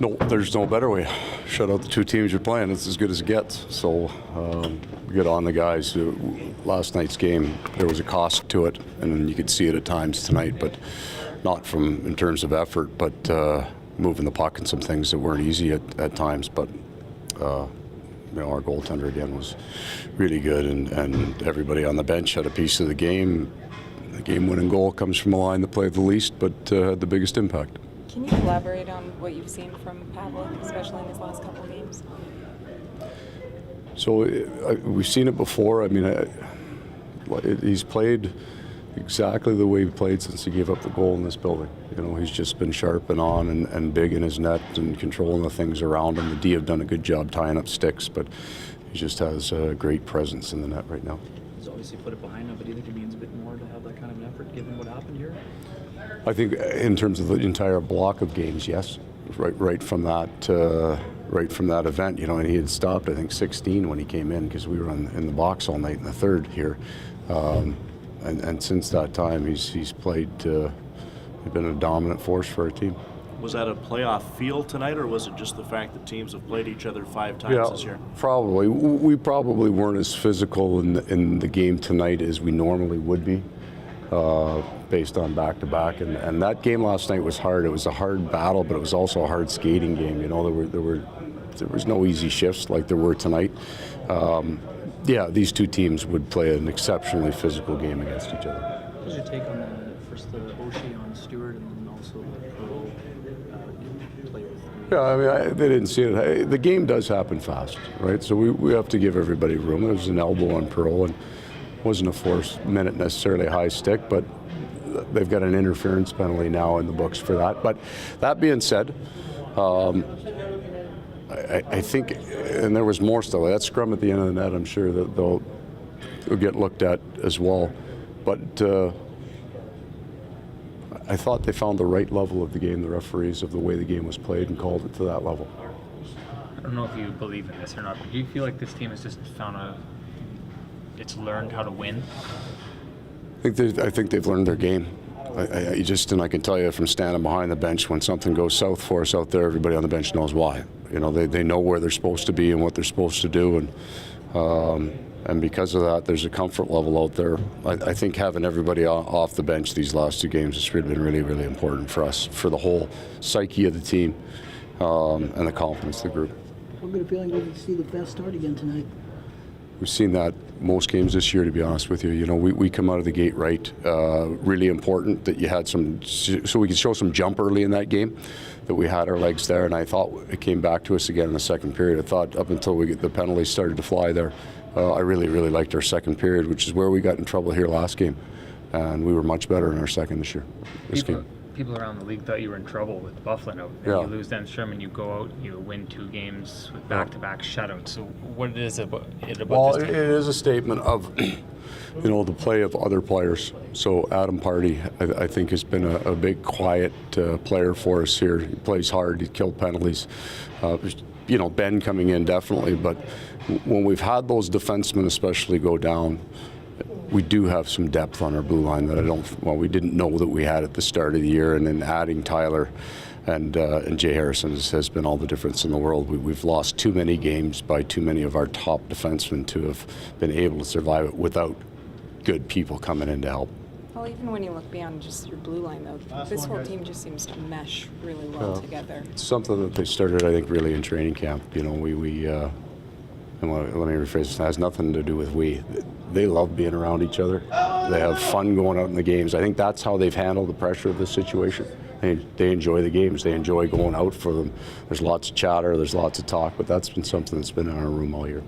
No, there's no better way. Shut out the two teams you're playing. It's as good as it gets. So get on the guys. Last night's game, there was a cost to it, and you could see it at times tonight, but not from in terms of effort, but moving the puck and some things that weren't easy at times. But our goaltender again was really good, and everybody on the bench had a piece of the game. The game-winning goal comes from a line that played the least, but had the biggest impact. Can you elaborate on what you've seen from Pavel, especially in his last couple of games? So we've seen it before. I mean, he's played exactly the way he played since he gave up the goal in this building. He's just been sharp and on and big in his net and controlling the things around him. The D have done a good job tying up sticks, but he just has a great presence in the net right now. He's obviously put it behind him, but do you think it means a bit more to have that kind of an effort given what happened here? I think in terms of the entire block of games, yes. Right from that event, and he had stopped, I think, 16 when he came in because we were in the box all night in the third here. And since that time, he's played, he's been a dominant force for our team. Was that a playoff feel tonight, or was it just the fact that teams have played each other 5 times this year? Probably. We probably weren't as physical in the game tonight as we normally would be, based on back-to-back. And that game last night was hard. It was a hard battle, but it was also a hard skating game. There was no easy shifts like there were tonight. These two teams would play an exceptionally physical game against each other. What was your take on the Oshie on Stewart and then also the Pearl play with? Yeah, I mean, they didn't see it. The game does happen fast, right? So we have to give everybody room. There was an elbow on Pearl, and it wasn't a forced minute necessarily high stick, but they've got an interference penalty now in the books for that. But that being said, I think, and there was more still. That scrum at the end of the net, I'm sure that they'll get looked at as well. But I thought they found the right level of the game, the referees, of the way the game was played, and called it to that level. I don't know if you believe in this or not, but do you feel like this team has just it's learned how to win? I think they've learned their game. I can tell you from standing behind the bench, when something goes south for us out there, everybody on the bench knows why. They know where they're supposed to be and what they're supposed to do, and because of that, there's a comfort level out there. I think having everybody off the bench these last 2 games has been really, really important for us, for the whole psyche of the team, and the confidence of the group. How good a feeling did you see the best start again tonight? We've seen that most games this year, to be honest with you. We come out of the gate right. Really important that you had so we could show some jump early in that game, that we had our legs there, and I thought it came back to us again in the second period. I thought up until the penalties started to fly there, I really, really liked our second period, which is where we got in trouble here last game, and we were much better in our second this game. People around the league thought you were in trouble with Buffalo out. And you lose then Sherman, you go out, you win 2 games with back-to-back shutouts. So what is it about this team? Well, it is a statement of the play of other players. So Adam Party, I think, has been a big, quiet player for us here. He plays hard. He killed penalties. Ben coming in definitely, but when we've had those defensemen especially go down, we do have some depth on our blue line that we didn't know that we had at the start of the year, and then adding Tyler and Jay Harrison has been all the difference in the world. We've lost too many games by too many of our top defensemen to have been able to survive it without good people coming in to help. Well, even when you look beyond just your blue line, though, this whole team just seems to mesh really well together. It's something that they started, I think, really in training camp. Let me rephrase, it has nothing to do with we. They love being around each other. They have fun going out in the games. I think that's how they've handled the pressure of this situation. They enjoy the games. They enjoy going out for them. There's lots of chatter, there's lots of talk, but that's been something that's been in our room all year.